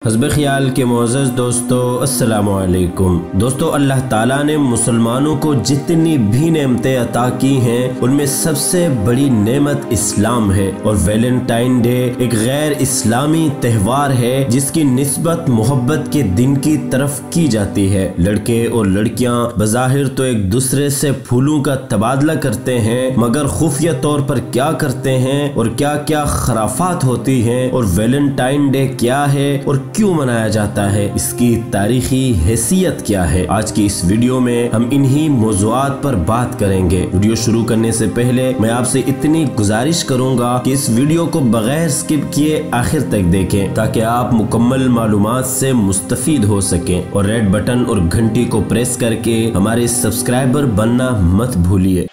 हस्ब ख्याल के मोअज़्ज़ज़ दोस्तों, अस्सलामु अलैकुम। दोस्तों, अल्लाह ताला ने मुसलमानों को जितनी भी नेमतें अता की हैं उनमें सबसे बड़ी नेमत इस्लाम है और वैलेंटाइन डे एक गैर इस्लामी त्यौहार है जिसकी निस्बत मोहब्बत के दिन की तरफ की जाती है। लड़के और लड़कियां बज़ाहिर तो एक दूसरे से फूलों का तबादला करते हैं, मगर खुफिया तौर पर क्या करते हैं और क्या क्या खराफात होती हैं और वैलेंटाइन डे क्या है और क्यों मनाया जाता है, इसकी तारीखी हैसियत क्या है, आज की इस वीडियो में हम इन्हीं मौज़ूआत पर बात करेंगे। वीडियो शुरू करने से पहले मैं आपसे इतनी गुजारिश करूंगा कि इस वीडियो को बगैर स्किप किए आखिर तक देखें ताकि आप मुकम्मल मालूमात से मुस्तफीद हो सकें और रेड बटन और घंटी को प्रेस करके हमारे सब्सक्राइबर बनना मत भूलिए।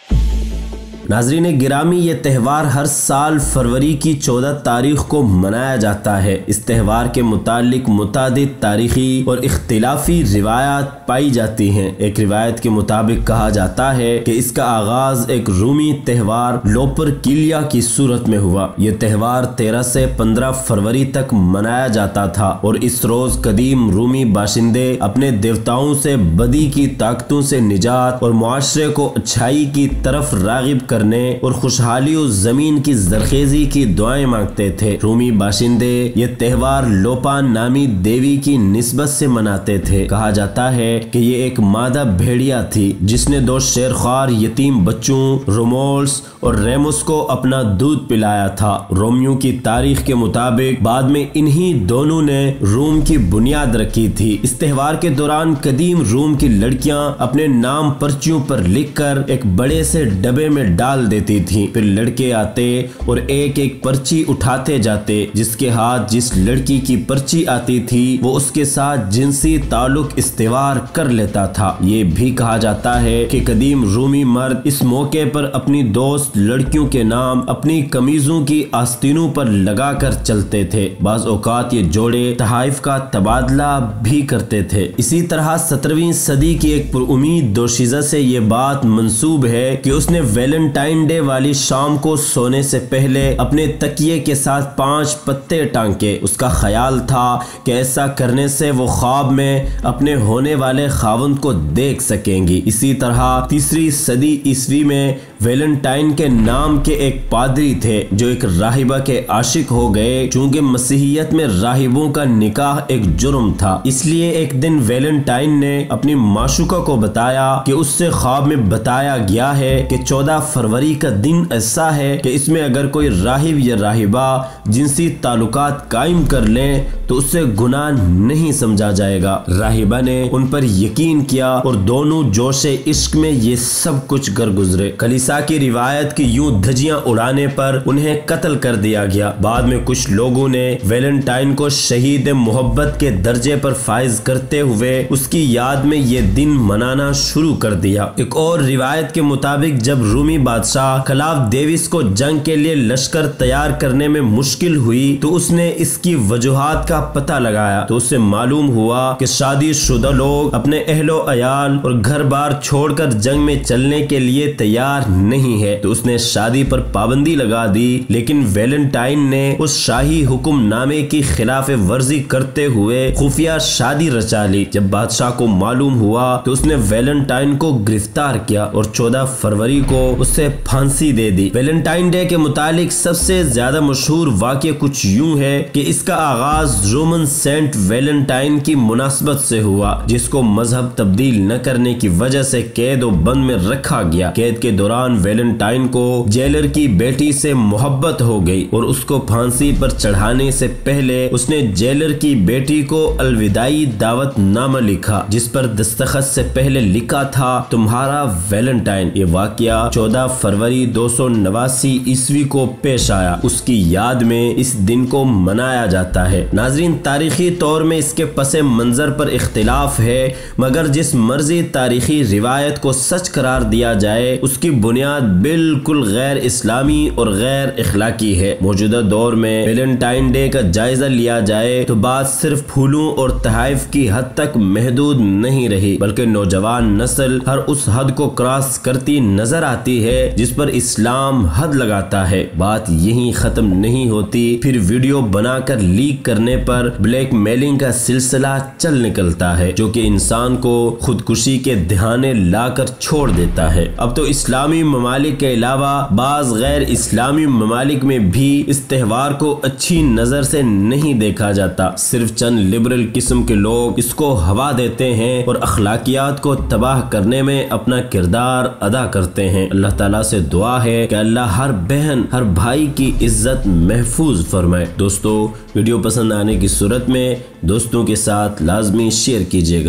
नाज़रीन गिरामी, ये त्यौहार हर साल फरवरी की 14 तारीख को मनाया जाता है। इस त्यौहार के मुतालिक मुतादिद तारीखी और इख्तिलाफी रिवायात पाई जाती हैं। एक रिवायत के मुताबिक कहा जाता है कि इसका आगाज एक रूमी त्यौहार लोपरकिलिया की सूरत में हुआ। ये त्यौहार 13 से 15 फरवरी तक मनाया जाता था और इस रोज कदीम रूमी बाशिंदे अपने देवताओं से बदी की ताकतों से निजात और मुआशरे को अच्छाई की तरफ रागिब करने और खुशहाली और जमीन की जरखेजी की दुआएं मांगते थे। रूमी बाशिंदे ये त्यौहार लोपान नामी देवी की निस्बत से मनाते थे। कहा जाता है कि ये एक मादा भेड़िया थी जिसने 2 शेरख्वार यतीम बच्चों रोमोल्स और रेमुस को अपना दूध पिलाया था। रोमियो की तारीख के मुताबिक बाद में इन्हीं दोनों ने रूम की बुनियाद रखी थी। इस त्यौहार के दौरान कदीम रूम की लड़कियां अपने नाम पर्चियों पर लिखकर एक बड़े से डब्बे में डाल देती थी। फिर लड़के आते और एक एक पर्ची उठाते जाते। जिसके हाथ जिस लड़की की पर्ची आती थी वो उसके साथ जिनसी ताल्लुक इस्तेवार कर लेता था। ये भी कहा जाता है कि कदीम रूमी मर्द इस मौके पर अपनी दोस्त लड़कियों के नाम अपनी कमीजों की आस्तीनों पर लगाकर चलते थे। बाज़ औकात ये जोड़े तहाइफ का तबादला भी करते थे। इसी तरह 17वीं सदी की एक पुरुमीद दोशीज़ा से ये बात मंसूब है कि उसने वैलेंटाइन डे वाली शाम को सोने से पहले अपने तकिए के साथ 5 पत्ते टांके। उसका ख्याल था कि ऐसा करने से वो ख्वाब में अपने होने वाले खावंद को देख सकेंगी। इसी तरह 3री सदी ईस्वी में वैलेंटाइन के नाम के एक पादरी थे जो एक राहिबा के आशिक हो गए। चूंकि मसीहियत में राहिबों का निकाह एक जुर्म था, इसलिए एक दिन वैलेंटाइन ने अपनी माशुका को बताया कि उससे ख्वाब में बताया गया है कि 14 फरवरी का दिन ऐसा है कि इसमें अगर कोई राहिब या राहिबा जिनसी ताल्लुकात कायम कर ले तो उससे गुनाह नहीं समझा जाएगा। राहिबा ने उन पर यकीन किया और दोनों जोशे इश्क में ये सब कुछ कर गुजरे। कलीसा की रिवायत की यूं धज्जियां उड़ाने पर उन्हें कत्ल कर दिया गया। बाद में कुछ लोगों ने वैलेंटाइन को शहीद मोहब्बत के दर्जे पर फाइज करते हुए उसकी याद में ये दिन मनाना शुरू कर दिया। एक और रिवायत के मुताबिक जब रूमी बादशाह खलाफ देविस को जंग के लिए लश्कर तैयार करने में मुश्किल हुई तो उसने इसकी वजूहात का पता लगाया तो उससे मालूम हुआ कि शादीशुदा लोग अपने अहलो अयाल और घर बार छोड़कर जंग में चलने के लिए तैयार नहीं है। तो उसने शादी पर पाबंदी लगा दी, लेकिन वैलेंटाइन ने उस शाही हुक्मनामे की खिलाफ वर्जी करते हुए खुफिया शादी रचा ली। जब बादशाह को मालूम हुआ तो उसने वैलेंटाइन को गिरफ्तार किया और 14 फरवरी को उसे फांसी दे दी। वैलेंटाइन डे के मुतालिक सबसे ज्यादा मशहूर वाक़या कुछ यूं है कि इसका आगाज रोमन सेंट वैलेंटाइन की मुनासबत से हुआ, जिसको मजहब तब्दील न करने की वजह से कैद और बंद में रखा गया। कैद के दौरान वैलेंटाइन को जेलर की बेटी से मोहब्बत हो गई और उसको फांसी पर चढ़ाने से पहले उसने जेलर की बेटी को अलविदाई दावत नामा लिखा जिस पर दस्तखत से पहले लिखा था तुम्हारा वैलेंटाइन। ये वाक़या 14 फरवरी 289 ईस्वी को पेश आया। उसकी याद में इस दिन को मनाया जाता है। नाजरीन, तारीखी तौर में इसके पसे मंजर पर इख्तिलाफ है, मगर जिस मर्जी तारीखी रिवायत को सच करार दिया जाए उसकी बुनियाद बुनियाद बिल्कुल गैर इस्लामी और गैर इखलाकी है। मौजूदा दौर में वैलेंटाइन डे का जायजा लिया जाए तो बात सिर्फ फूलों और तहफ़ की हद तक महदूद नहीं रही, बल्कि नौजवान नस्ल हर उस हद को क्रॉस करती नजर आती है जिस पर इस्लाम हद लगाता है। बात यहीं खत्म नहीं होती, फिर वीडियो बनाकर लीक करने पर ब्लैकमेलिंग का सिलसिला चल निकलता है, जो कि इंसान को खुदकुशी के दहाने लाकर छोड़ देता है। अब तो इस्लामी ममालिक के अलावा बाज गैर इस्लामी ममालिक में भी इस त्यौहार को अच्छी नजर से नहीं देखा जाता। सिर्फ चंद लिबरल किस्म के लोग इसको हवा देते हैं और अखलाकियात को तबाह करने में अपना किरदार अदा करते हैं। अल्लाह ताला से दुआ है कि अल्लाह हर बहन हर भाई की इज्जत महफूज फरमाए। दोस्तों, वीडियो पसंद आने की सूरत में दोस्तों के साथ लाजमी शेयर कीजिएगा।